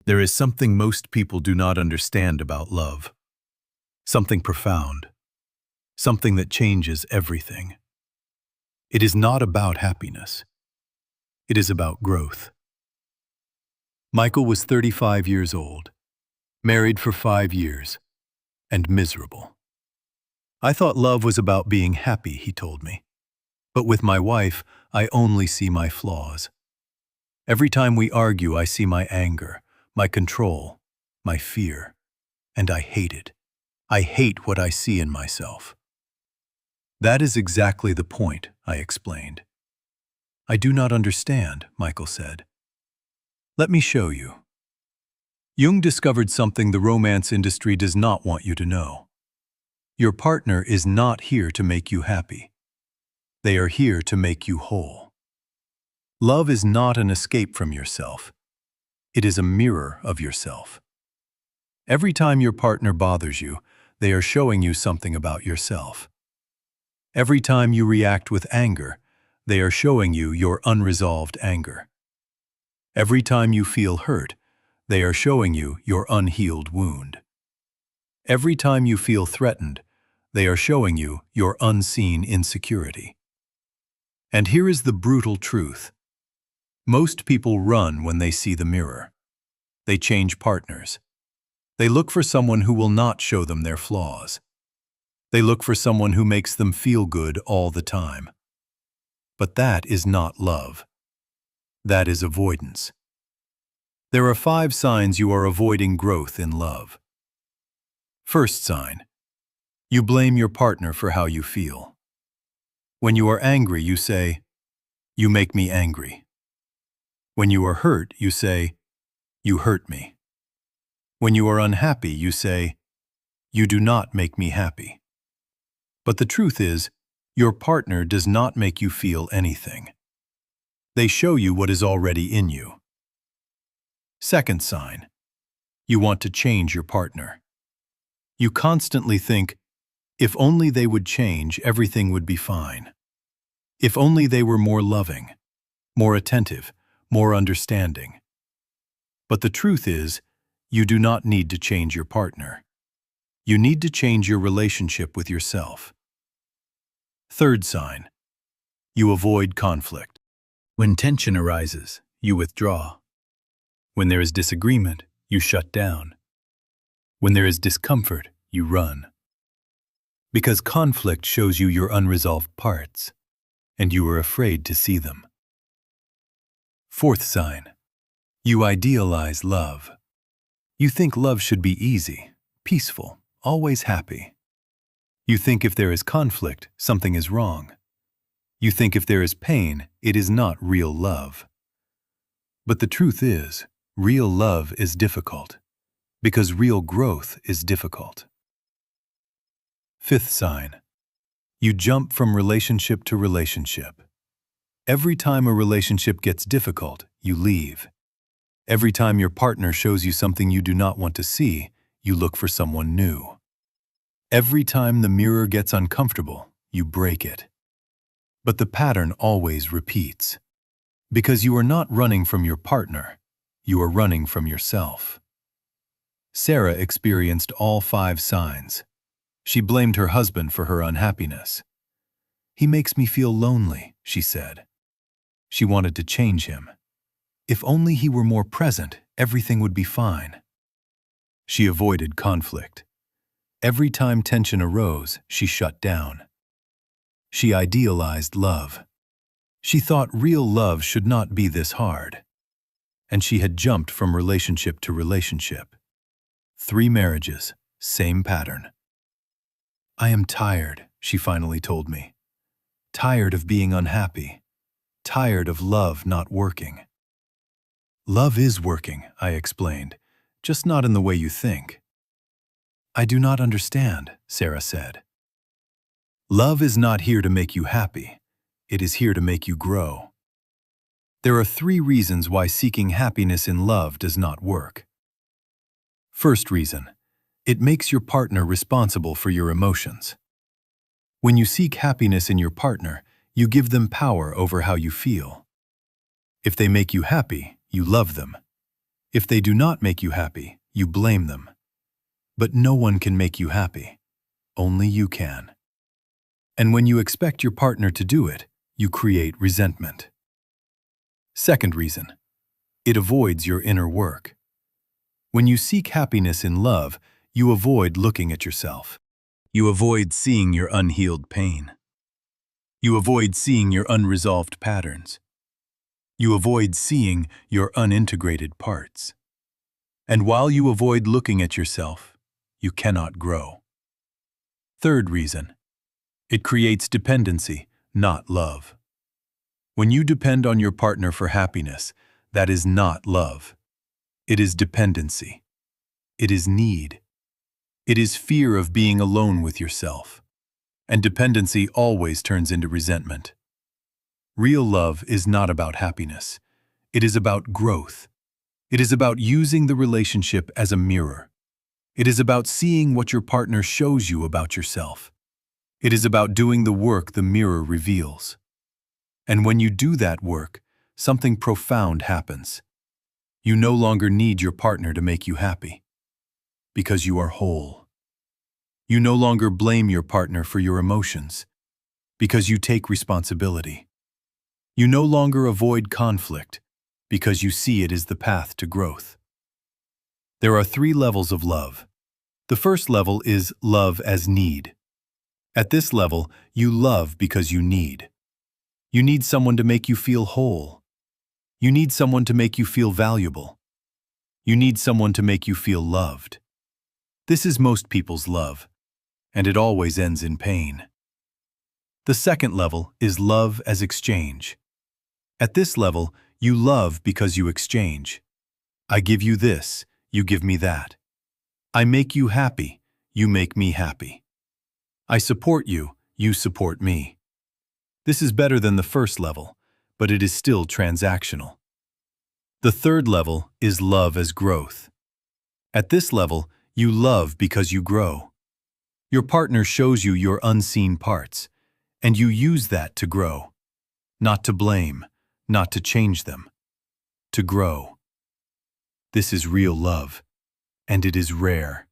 There is something most people do not understand about love. Something profound. Something that changes everything. It is not about happiness. It is about growth. Michael was 35 years old, married for 5 years, and miserable. I thought love was about being happy, he told me. But with my wife, I only see my flaws. Every time we argue, I see my anger, my control, my fear, and I hate it. I hate what I see in myself. That is exactly the point, I explained. I do not understand, Michael said. Let me show you. Jung discovered something the romance industry does not want you to know. Your partner is not here to make you happy. They are here to make you whole. Love is not an escape from yourself. It is a mirror of yourself. Every time your partner bothers you, they are showing you something about yourself. Every time you react with anger, they are showing you your unresolved anger. Every time you feel hurt, they are showing you your unhealed wound. Every time you feel threatened, they are showing you your unseen insecurity. And here is the brutal truth. Most people run when they see the mirror. They change partners. They look for someone who will not show them their flaws. They look for someone who makes them feel good all the time. But that is not love. That is avoidance. There are 5 signs you are avoiding growth in love. First sign. You blame your partner for how you feel. When you are angry, you say, "You make me angry." When you are hurt, you say, "You hurt me." When you are unhappy, you say, "You do not make me happy." But the truth is, your partner does not make you feel anything. They show you what is already in you. Second sign. You want to change your partner. You constantly think, if only they would change, everything would be fine. If only they were more loving, more attentive, more understanding. But the truth is, you do not need to change your partner. You need to change your relationship with yourself. Third sign. You avoid conflict. When tension arises, you withdraw. When there is disagreement, you shut down. When there is discomfort, you run. Because conflict shows you your unresolved parts, and you are afraid to see them. Fourth sign. You idealize love. You think love should be easy, peaceful, always happy. You think if there is conflict, something is wrong. You think if there is pain, it is not real love. But the truth is, real love is difficult, because real growth is difficult. Fifth sign. You jump from relationship to relationship. Every time a relationship gets difficult, you leave. Every time your partner shows you something you do not want to see, you look for someone new. Every time the mirror gets uncomfortable, you break it. But the pattern always repeats. Because you are not running from your partner, you are running from yourself. Sarah experienced all 5 signs. She blamed her husband for her unhappiness. "He makes me feel lonely," she said. She wanted to change him. If only he were more present, everything would be fine. She avoided conflict. Every time tension arose, she shut down. She idealized love. She thought real love should not be this hard. And she had jumped from relationship to relationship. 3 marriages, same pattern. "I am tired," she finally told me. "Tired of being unhappy. Tired of love not working." "Love is working," I explained, "just not in the way you think." "I do not understand," Sarah said. "Love is not here to make you happy. It is here to make you grow." There are 3 reasons why seeking happiness in love does not work. First reason. It makes your partner responsible for your emotions. When you seek happiness in your partner, you give them power over how you feel. If they make you happy, you love them. If they do not make you happy, you blame them. But no one can make you happy. Only you can. And when you expect your partner to do it, you create resentment. Second reason, it avoids your inner work. When you seek happiness in love, you avoid looking at yourself. You avoid seeing your unhealed pain. You avoid seeing your unresolved patterns. You avoid seeing your unintegrated parts. And while you avoid looking at yourself, you cannot grow. Third reason, it creates dependency, not love. When you depend on your partner for happiness, that is not love. It is dependency. It is need. It is fear of being alone with yourself. And dependency always turns into resentment. Real love is not about happiness. It is about growth. It is about using the relationship as a mirror. It is about seeing what your partner shows you about yourself. It is about doing the work the mirror reveals. And when you do that work, something profound happens. You no longer need your partner to make you happy, because you are whole. You no longer blame your partner for your emotions, because you take responsibility. You no longer avoid conflict, because you see it as the path to growth. There are 3 levels of love. The first level is love as need. At this level, you love because you need. You need someone to make you feel whole. You need someone to make you feel valuable. You need someone to make you feel loved. This is most people's love, and it always ends in pain. The second level is love as exchange. At this level, you love because you exchange. I give you this, you give me that. I make you happy, you make me happy. I support you, you support me. This is better than the first level, but it is still transactional. The third level is love as growth. At this level, you love because you grow. Your partner shows you your unseen parts, and you use that to grow. Not to blame, not to change them. To grow. This is real love, and it is rare,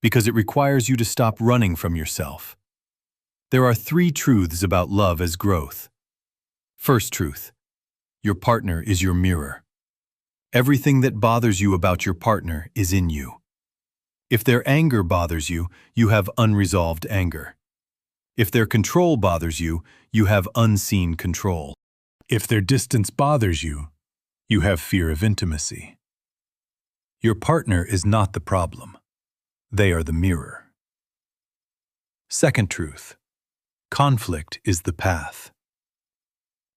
because it requires you to stop running from yourself. There are 3 truths about love as growth. First truth, your partner is your mirror. Everything that bothers you about your partner is in you. If their anger bothers you, you have unresolved anger. If their control bothers you, you have unseen control. If their distance bothers you, you have fear of intimacy. Your partner is not the problem. They are the mirror. Second truth, conflict is the path.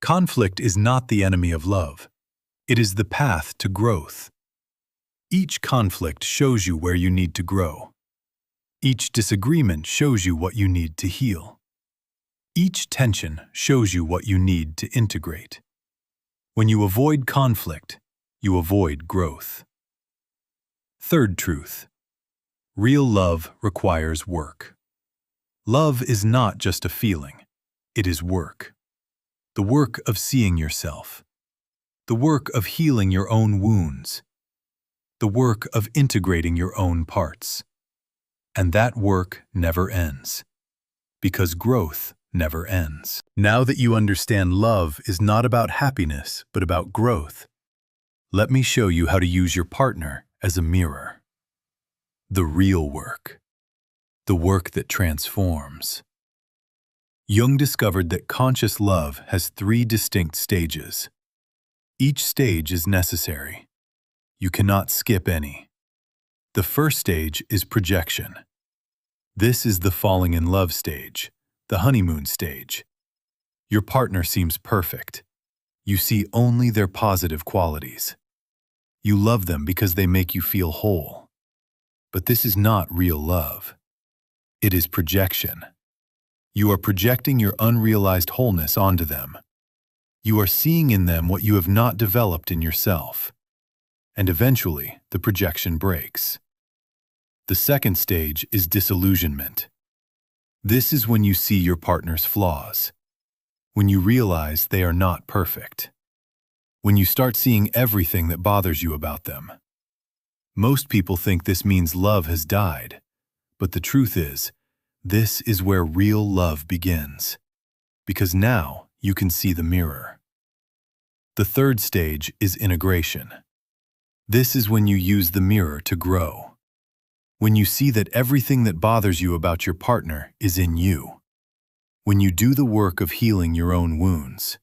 Conflict is not the enemy of love. It is the path to growth. Each conflict shows you where you need to grow. Each disagreement shows you what you need to heal. Each tension shows you what you need to integrate. When you avoid conflict, you avoid growth. Third truth, real love requires work. Love is not just a feeling, it is work. The work of seeing yourself. The work of healing your own wounds. The work of integrating your own parts. And that work never ends, because growth never ends. Now that you understand love is not about happiness, but about growth, let me show you how to use your partner as a mirror. The real work. The work that transforms. Jung discovered that conscious love has 3 distinct stages. Each stage is necessary. You cannot skip any. The first stage is projection. This is the falling in love stage, the honeymoon stage. Your partner seems perfect. You see only their positive qualities. You love them because they make you feel whole. But this is not real love. It is projection. You are projecting your unrealized wholeness onto them. You are seeing in them what you have not developed in yourself. And eventually, the projection breaks. The second stage is disillusionment. This is when you see your partner's flaws. When you realize they are not perfect. When you start seeing everything that bothers you about them. Most people think this means love has died, but the truth is, this is where real love begins. Because now you can see the mirror. The third stage is integration. This is when you use the mirror to grow. When you see that everything that bothers you about your partner is in you. When you do the work of healing your own wounds.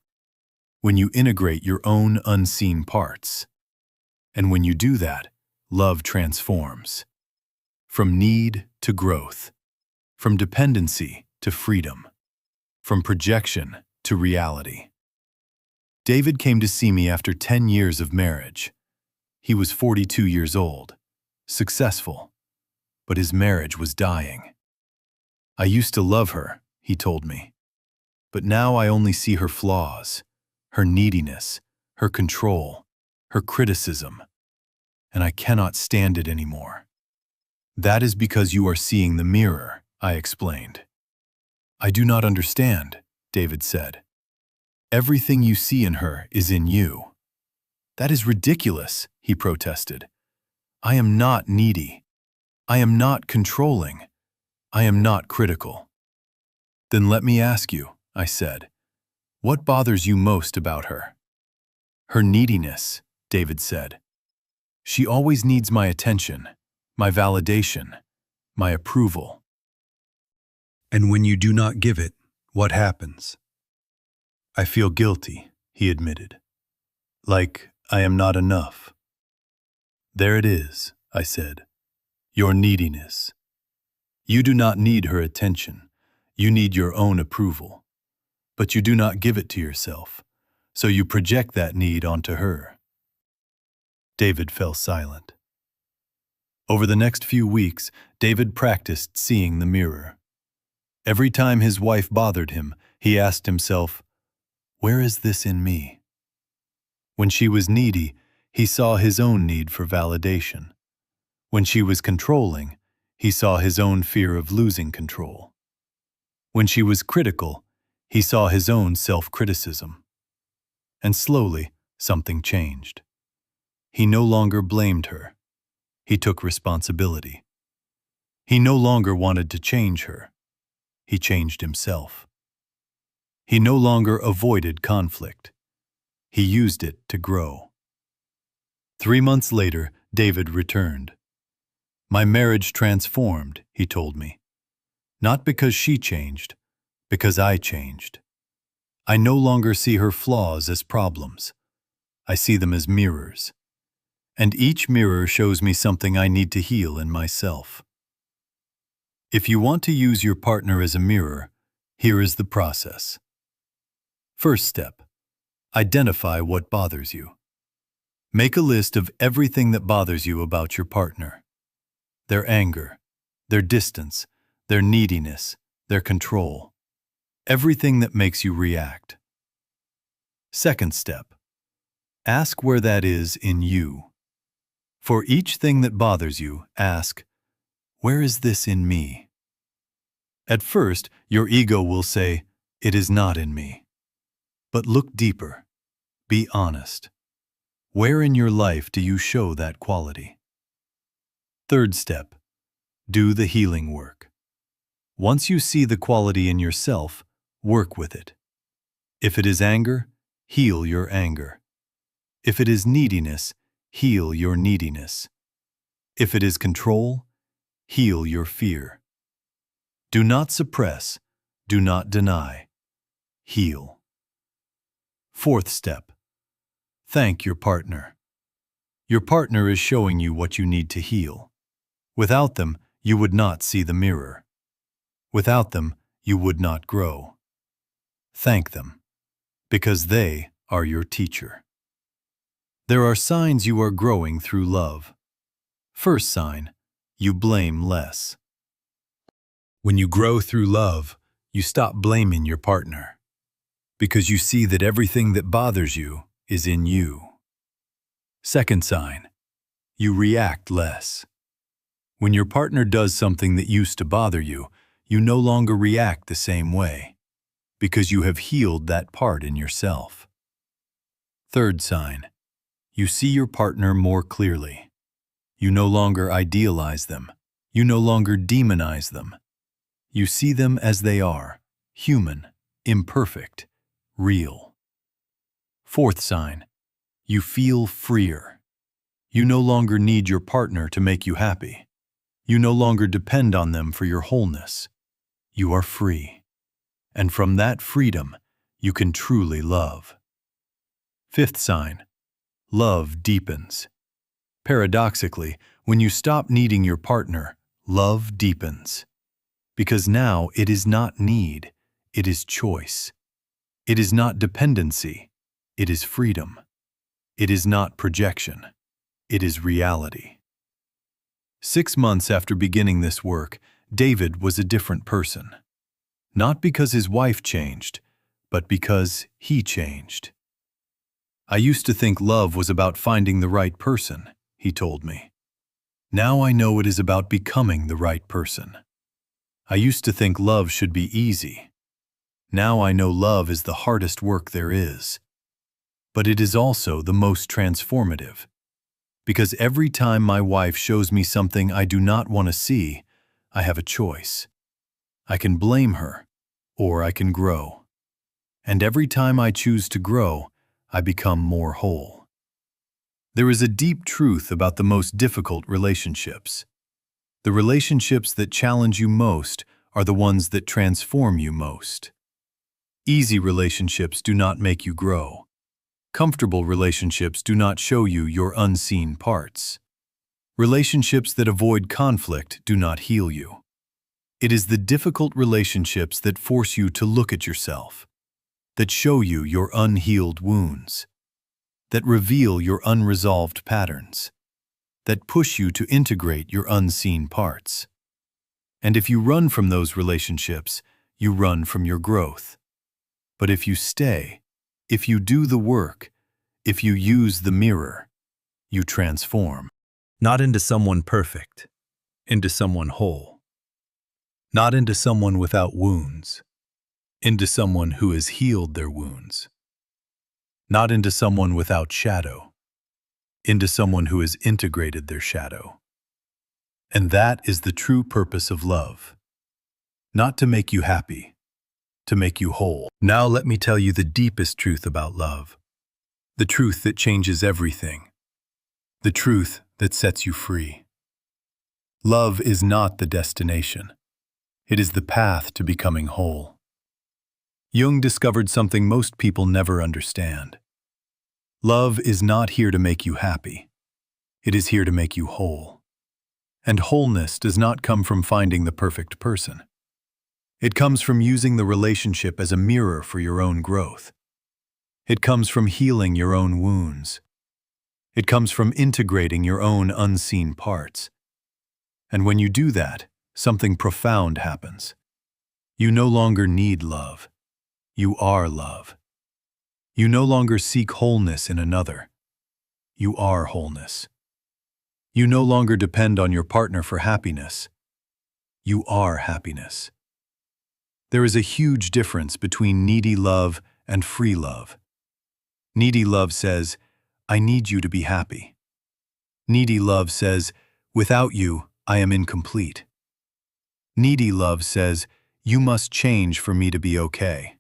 When you integrate your own unseen parts. And when you do that, love transforms. From need to growth. From dependency to freedom. From projection to reality. David came to see me after 10 years of marriage. He was 42 years old, successful, but his marriage was dying. I used to love her, he told me, but now I only see her flaws, her neediness, her control, her criticism, and I cannot stand it anymore. That is because you are seeing the mirror, I explained. I do not understand, David said. Everything you see in her is in you. That is ridiculous, he protested. I am not needy. I am not controlling. I am not critical. Then let me ask you, I said, what bothers you most about her? Her neediness, David said. She always needs my attention, my validation, my approval. And when you do not give it, what happens? I feel guilty, he admitted. Like I am not enough. There it is, I said. Your neediness. You do not need her attention. You need your own approval. But you do not give it to yourself, so you project that need onto her. David fell silent. Over the next few weeks, David practiced seeing the mirror. Every time his wife bothered him, he asked himself, where is this in me? When she was needy, he saw his own need for validation. When she was controlling, he saw his own fear of losing control. When she was critical, he saw his own self-criticism. And slowly, something changed. He no longer blamed her. He took responsibility. He no longer wanted to change her. He changed himself. He no longer avoided conflict. He used it to grow. 3 months later, David returned. My marriage transformed, he told me. Not because she changed, because I changed. I no longer see her flaws as problems. I see them as mirrors. And each mirror shows me something I need to heal in myself. If you want to use your partner as a mirror, here is the process. First step, identify what bothers you. Make a list of everything that bothers you about your partner. Their anger, their distance, their neediness, their control. Everything that makes you react. Second step, ask where that is in you. For each thing that bothers you, ask, where is this in me? At first, your ego will say, it is not in me. But look deeper. Be honest. Where in your life do you show that quality? Third step, do the healing work. Once you see the quality in yourself, work with it. If it is anger, heal your anger. If it is neediness, heal your neediness. If it is control, heal your fear. Do not suppress, do not deny. Heal. Fourth step, thank your partner. Your partner is showing you what you need to heal. Without them, you would not see the mirror. Without them, you would not grow. Thank them, because they are your teacher. There are signs you are growing through love. First sign, you blame less. When you grow through love, you stop blaming your partner, because you see that everything that bothers you is in you. Second sign, you react less. When your partner does something that used to bother you, you no longer react the same way, because you have healed that part in yourself. Third sign, you see your partner more clearly. You no longer idealize them. You no longer demonize them. You see them as they are, human, imperfect, real. Fourth sign, you feel freer. You no longer need your partner to make you happy. You no longer depend on them for your wholeness. You are free. And from that freedom, you can truly love. Fifth sign, love deepens. Paradoxically, when you stop needing your partner, love deepens. Because now it is not need, it is choice. It is not dependency, it is freedom. It is not projection, it is reality. 6 months after beginning this work, David was a different person. Not because his wife changed, but because he changed. I used to think love was about finding the right person, he told me. Now I know it is about becoming the right person. I used to think love should be easy. Now I know love is the hardest work there is. But it is also the most transformative. Because every time my wife shows me something I do not want to see, I have a choice. I can blame her, or I can grow. And every time I choose to grow, I become more whole. There is a deep truth about the most difficult relationships. The relationships that challenge you most are the ones that transform you most. Easy relationships do not make you grow. Comfortable relationships do not show you your unseen parts. Relationships that avoid conflict do not heal you. It is the difficult relationships that force you to look at yourself, that show you your unhealed wounds, that reveal your unresolved patterns, that push you to integrate your unseen parts. And if you run from those relationships, you run from your growth. But if you stay, if you do the work, if you use the mirror, you transform. Not into someone perfect, into someone whole. Not into someone without wounds, into someone who has healed their wounds. Not into someone without shadow, into someone who has integrated their shadow. And that is the true purpose of love. Not to make you happy, to make you whole. Now let me tell you the deepest truth about love. The truth that changes everything. The truth that sets you free. Love is not the destination. It is the path to becoming whole. Jung discovered something most people never understand. Love is not here to make you happy. It is here to make you whole. And wholeness does not come from finding the perfect person. It comes from using the relationship as a mirror for your own growth. It comes from healing your own wounds. It comes from integrating your own unseen parts. And when you do that, something profound happens. You no longer need love. You are love. You no longer seek wholeness in another. You are wholeness. You no longer depend on your partner for happiness. You are happiness. There is a huge difference between needy love and free love. Needy love says, I need you to be happy. Needy love says, without you, I am incomplete. Needy love says, you must change for me to be okay.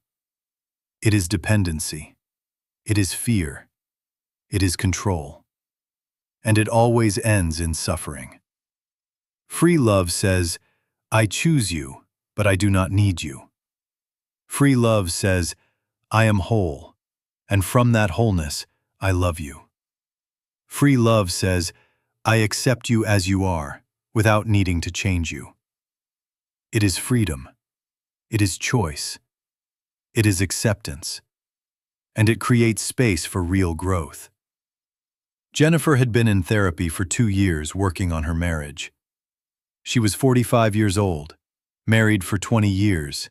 It is dependency. It is fear. It is control. And it always ends in suffering. Free love says, I choose you, but I do not need you. Free love says, I am whole, and from that wholeness, I love you. Free love says, I accept you as you are, without needing to change you. It is freedom. It is choice. It is acceptance. And it creates space for real growth. Jennifer had been in therapy for 2 years working on her marriage. She was 45 years old, married for 20 years,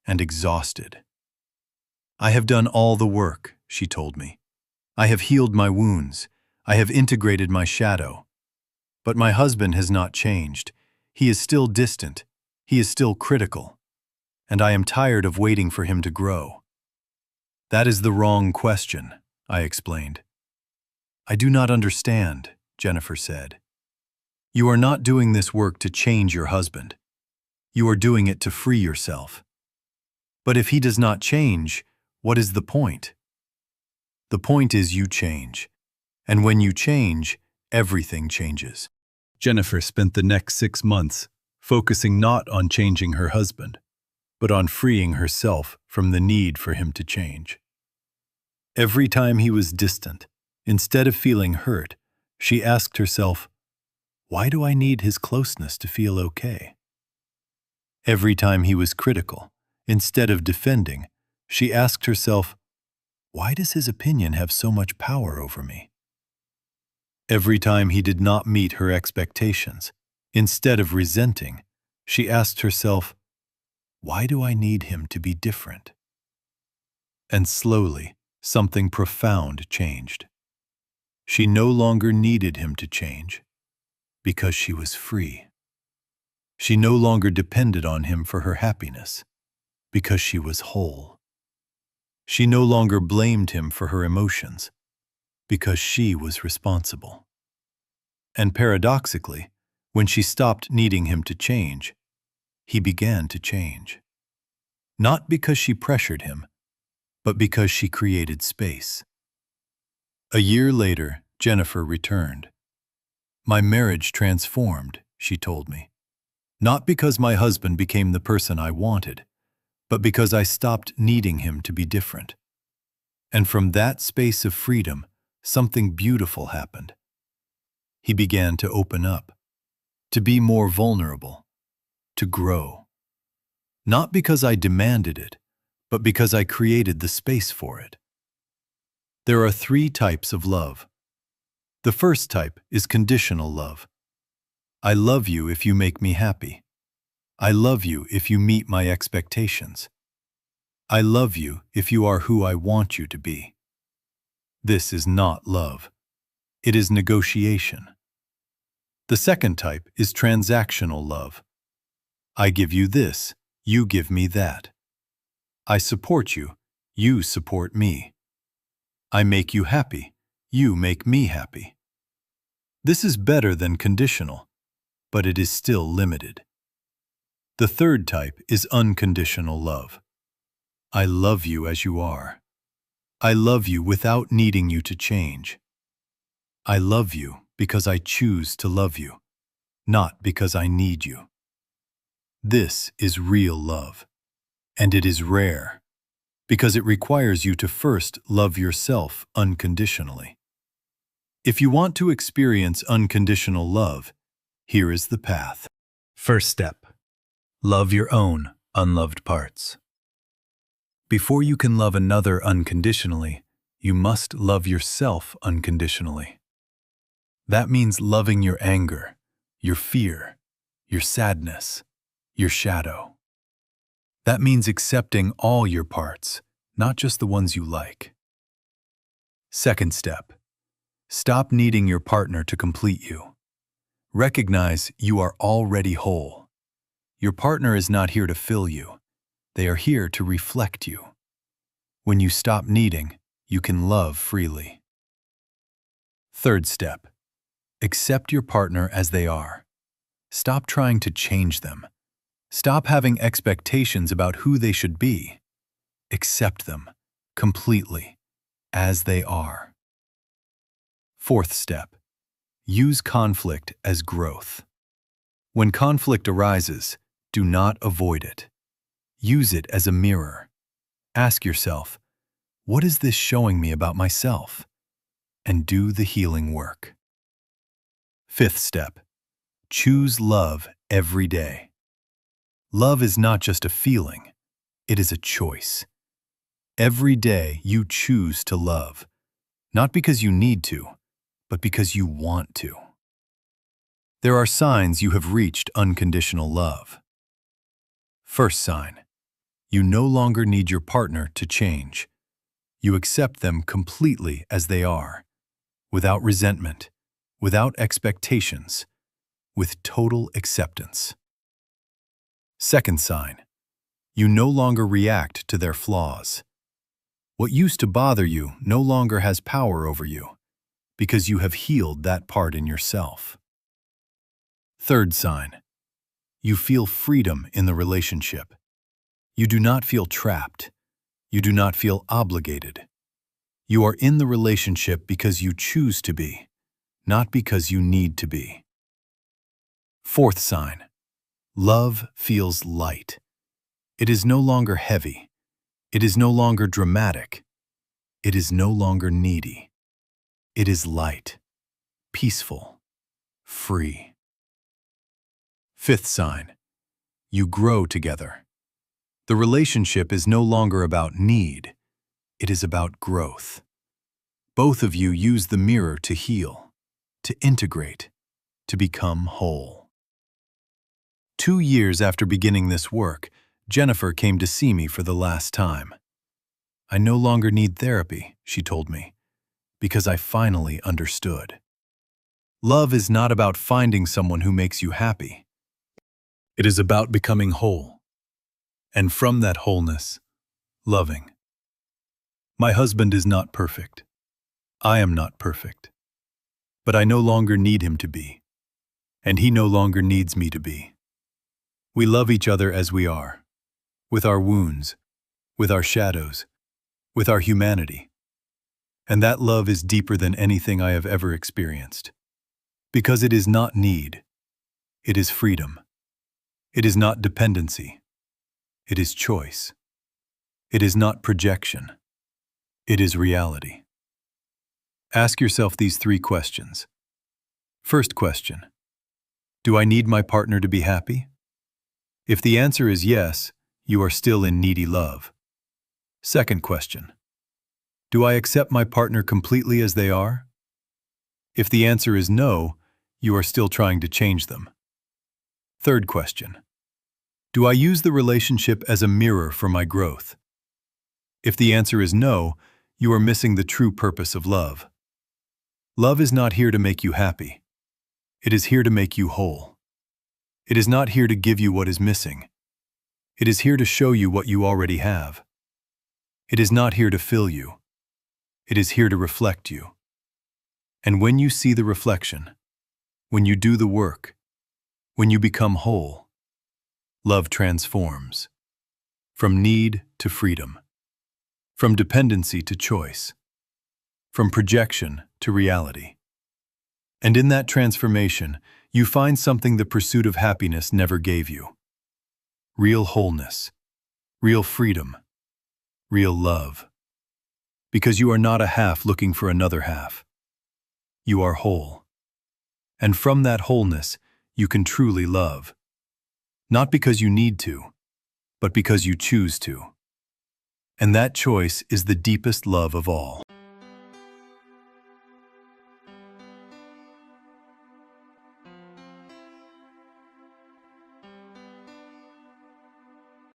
and exhausted. I have done all the work, she told me. I have healed my wounds. I have integrated my shadow. But my husband has not changed. He is still distant. He is still critical. And I am tired of waiting for him to grow. That is the wrong question, I explained. I do not understand, Jennifer said. You are not doing this work to change your husband. You are doing it to free yourself. But if he does not change, what is the point? The point is you change. And when you change, everything changes. Jennifer spent the next 6 months focusing not on changing her husband, but on freeing herself from the need for him to change. Every time he was distant, instead of feeling hurt, she asked herself, why do I need his closeness to feel okay? Every time he was critical, instead of defending, she asked herself, why does his opinion have so much power over me? Every time he did not meet her expectations, instead of resenting, she asked herself, why do I need him to be different? And slowly, something profound changed. She no longer needed him to change, because she was free. She no longer depended on him for her happiness, because she was whole. She no longer blamed him for her emotions, because she was responsible. And paradoxically, when she stopped needing him to change, he began to change. Not because she pressured him, but because she created space. A year later, Jennifer returned. My marriage transformed, she told me. Not because my husband became the person I wanted, but because I stopped needing him to be different. And from that space of freedom, something beautiful happened. He began to open up, to be more vulnerable, to grow. Not because I demanded it, but because I created the space for it. There are 3 types of love. The first type is conditional love. I love you if you make me happy. I love you if you meet my expectations. I love you if you are who I want you to be. This is not love. It is negotiation. The second type is transactional love. I give you this, you give me that. I support you, you support me. I make you happy, you make me happy. This is better than conditional, but it is still limited. The third type is unconditional love. I love you as you are. I love you without needing you to change. I love you because I choose to love you, not because I need you. This is real love, and it is rare, because it requires you to first love yourself unconditionally. If you want to experience unconditional love, here is the path. First step. Love your own unloved parts. Before you can love another unconditionally, you must love yourself unconditionally. That means loving your anger, your fear, your sadness, your shadow. That means accepting all your parts, not just the ones you like. Second step. Stop needing your partner to complete you. Recognize you are already whole. Your partner is not here to fill you. They are here to reflect you. When you stop needing, you can love freely. Third step. Accept your partner as they are. Stop trying to change them. Stop having expectations about who they should be. Accept them, completely, as they are. Fourth step. Use conflict as growth. When conflict arises, do not avoid it. Use it as a mirror. Ask yourself, what is this showing me about myself? And do the healing work. Fifth step. Choose love every day. Love is not just a feeling, it is a choice. Every day you choose to love, not because you need to, but because you want to. There are signs you have reached unconditional love. First sign. You no longer need your partner to change. You accept them completely as they are, without resentment, without expectations, with total acceptance. Second sign. You no longer react to their flaws. What used to bother you no longer has power over you, because you have healed that part in yourself. Third sign. You feel freedom in the relationship. You do not feel trapped. You do not feel obligated. You are in the relationship because you choose to be, not because you need to be. Fourth sign. Love feels light. It is no longer heavy. It is no longer dramatic. It is no longer needy. It is light, peaceful, free. Fifth sign. You grow together. The relationship is no longer about need. It is about growth. Both of you use the mirror to heal, to integrate, to become whole. 2 years after beginning this work, Jennifer came to see me for the last time. I no longer need therapy, she told me, because I finally understood. Love is not about finding someone who makes you happy. It is about becoming whole. And from that wholeness, loving. My husband is not perfect. I am not perfect. But I no longer need him to be. And he no longer needs me to be. We love each other as we are, with our wounds, with our shadows, with our humanity. And that love is deeper than anything I have ever experienced. Because it is not need. It is freedom. It is not dependency. It is choice. It is not projection. It is reality. Ask yourself these 3 questions. First question. Do I need my partner to be happy? If the answer is yes, you are still in needy love. Second question. Do I accept my partner completely as they are? If the answer is no, you are still trying to change them. Third question. Do I use the relationship as a mirror for my growth? If the answer is no, you are missing the true purpose of love. Love is not here to make you happy. It is here to make you whole. It is not here to give you what is missing. It is here to show you what you already have. It is not here to fill you. It is here to reflect you. And when you see the reflection, when you do the work, when you become whole, love transforms. From need to freedom. From dependency to choice. From projection to reality. And in that transformation, you find something the pursuit of happiness never gave you. Real wholeness. Real freedom. Real love. Because you are not a half looking for another half. You are whole. And from that wholeness, you can truly love. Not because you need to, but because you choose to. And that choice is the deepest love of all.